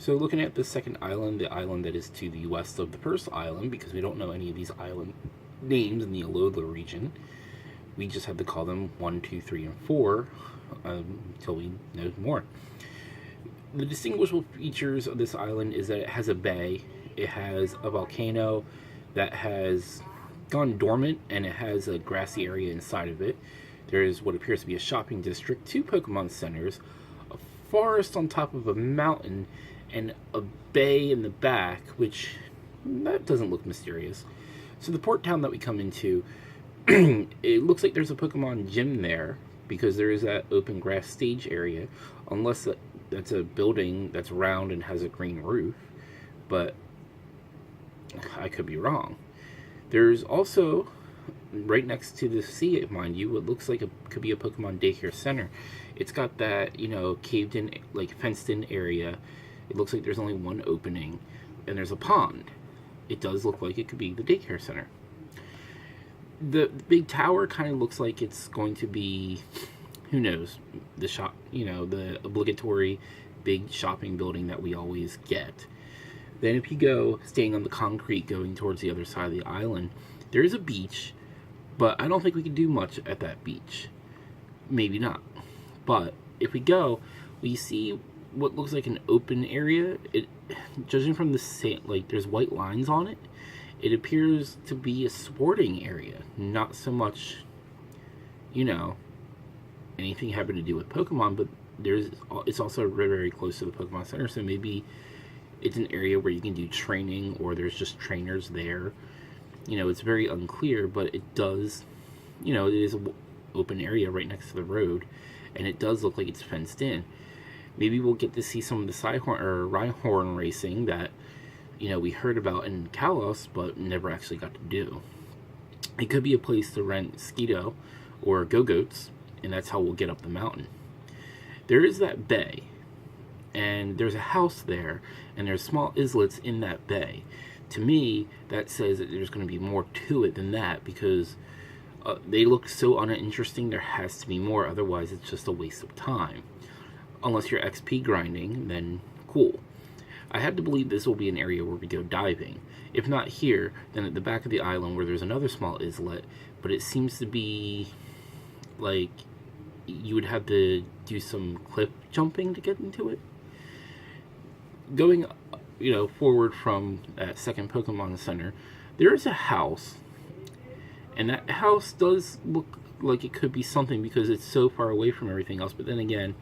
So looking at the second island, the island that is to the west of the first island, because we don't know any of these island names in the Alola region, we just have to call them 1, 2, 3, and 4 until we know more. The distinguishable features of this island is that it has a bay, it has a volcano that has gone dormant, and it has a grassy area inside of it. There is what appears to be a shopping district, 2 Pokemon centers, a forest on top of a mountain, and a bay in the back, which that doesn't look mysterious. So the port town that we come into, it looks like there's a Pokemon gym there, because there is that open grass stage area, unless that's a building that's round and has a green roof, but I could be wrong. There's also, right next to the sea, mind you, what looks like it could be a Pokemon daycare center. It's got that, caved in, like fenced in area. It looks like there's only one opening, and there's a pond. It does look like it could be the daycare center. The big tower kind of looks like it's going to be, who knows, the shop, the obligatory big shopping building that we always get. Then if you go, staying on the concrete, going towards the other side of the island, there is a beach, but I don't think we can do much at that beach. Maybe not. But if we go, we see what looks like an open area. Judging from the sand, like there's white lines on it, it appears to be a sporting area, not so much, anything having to do with Pokemon, but it's also very, very close to the Pokemon Center, so maybe it's an area where you can do training, or there's just trainers there. It's very unclear, but it does, it is an open area right next to the road, and it does look like it's fenced in. Maybe we'll get to see some of the Rhyhorn racing that, we heard about in Kalos, but never actually got to do. It could be a place to rent Skeeto or Go-Goats, and that's how we'll get up the mountain. There is that bay, and there's a house there, and there's small islets in that bay. To me, that says that there's going to be more to it than that, because they look so uninteresting. There has to be more, otherwise it's just a waste of time. Unless you're XP grinding, then cool. I had to believe this will be an area where we go diving. If not here, then at the back of the island where there's another small islet, but it seems to be like you would have to do some cliff jumping to get into it. Going, forward from that second Pokemon Center, there is a house, and that house does look like it could be something because it's so far away from everything else, but then again,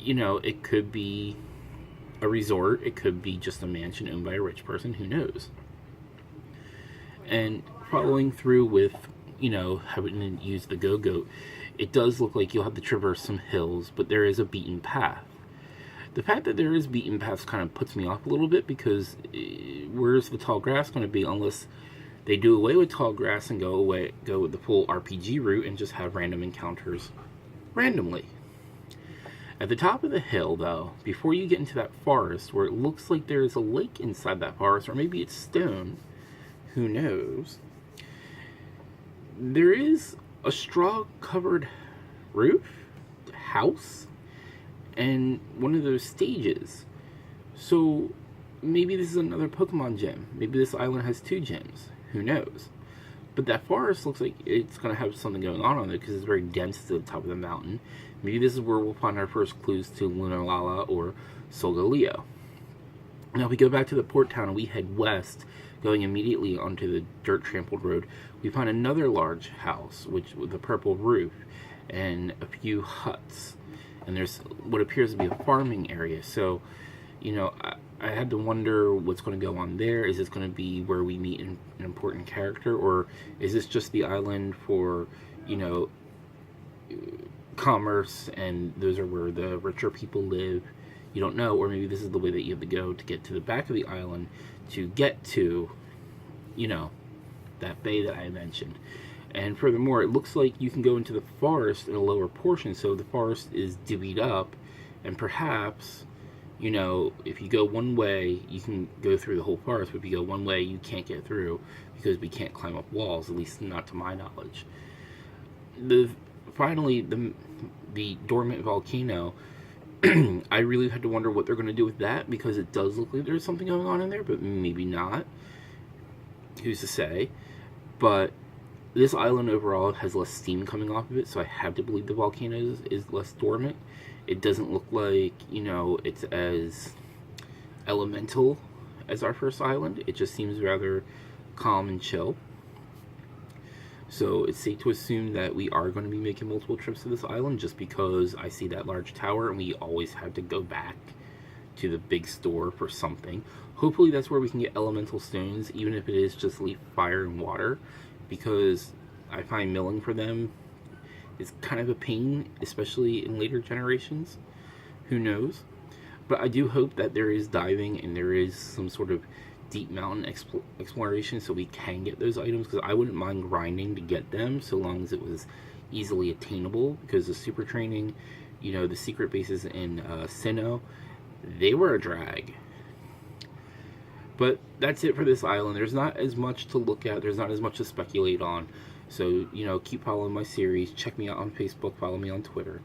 it could be a resort, it could be just a mansion owned by a rich person, who knows. And following through with, having to use the Go-Goat, it does look like you'll have to traverse some hills, but there is a beaten path. The fact that there is beaten paths kind of puts me off a little bit, because where's the tall grass going to be unless they do away with tall grass and go with the full RPG route and just have random encounters randomly. At the top of the hill, though, before you get into that forest, where it looks like there is a lake inside that forest, or maybe it's stone, who knows, there is a straw-covered house, and one of those stages. So maybe this is another Pokemon gym. Maybe this island has 2 gyms. Who knows? But that forest looks like it's going to have something going on it, because it's very dense to the top of the mountain. Maybe this is where we'll find our first clues to Lunalala or Solgaleo. Now, if we go back to the port town and we head west, going immediately onto the dirt trampled road, we find another large house, with a purple roof and a few huts. And there's what appears to be a farming area. So, I had to wonder what's going to go on there. Is this going to be where we meet an important character, or is this just the island for, commerce, and those are where the richer people live? You don't know. Or maybe this is the way that you have to go to get to the back of the island to get to, that bay that I mentioned. And furthermore, it looks like you can go into the forest in a lower portion, so the forest is divvied up, and perhaps, if you go one way, you can go through the whole forest, but if you go one way, you can't get through, because we can't climb up walls, at least not to my knowledge. Finally, the dormant volcano I really had to wonder what they're going to do with that, because it does look like there's something going on in there, but maybe not. Who's to say? But this island overall has less steam coming off of it, so I have to believe the volcano is less dormant. It doesn't look like, it's as elemental as our first island. It just seems rather calm and chill. So it's safe to assume that we are going to be making multiple trips to this island, just because I see that large tower and we always have to go back to the big store for something. Hopefully that's where we can get elemental stones, even if it is just leaf, fire, and water, because I find milling for them is kind of a pain, especially in later generations. Who knows? But I do hope that there is diving and there is some sort of deep mountain exploration, so we can get those items, because I wouldn't mind grinding to get them, so long as it was easily attainable, because the super training, the secret bases in Sinnoh, they were a drag. But that's it for this island. There's not as much to look at, there's not as much to speculate on. So, keep following my series, check me out on Facebook, follow me on Twitter.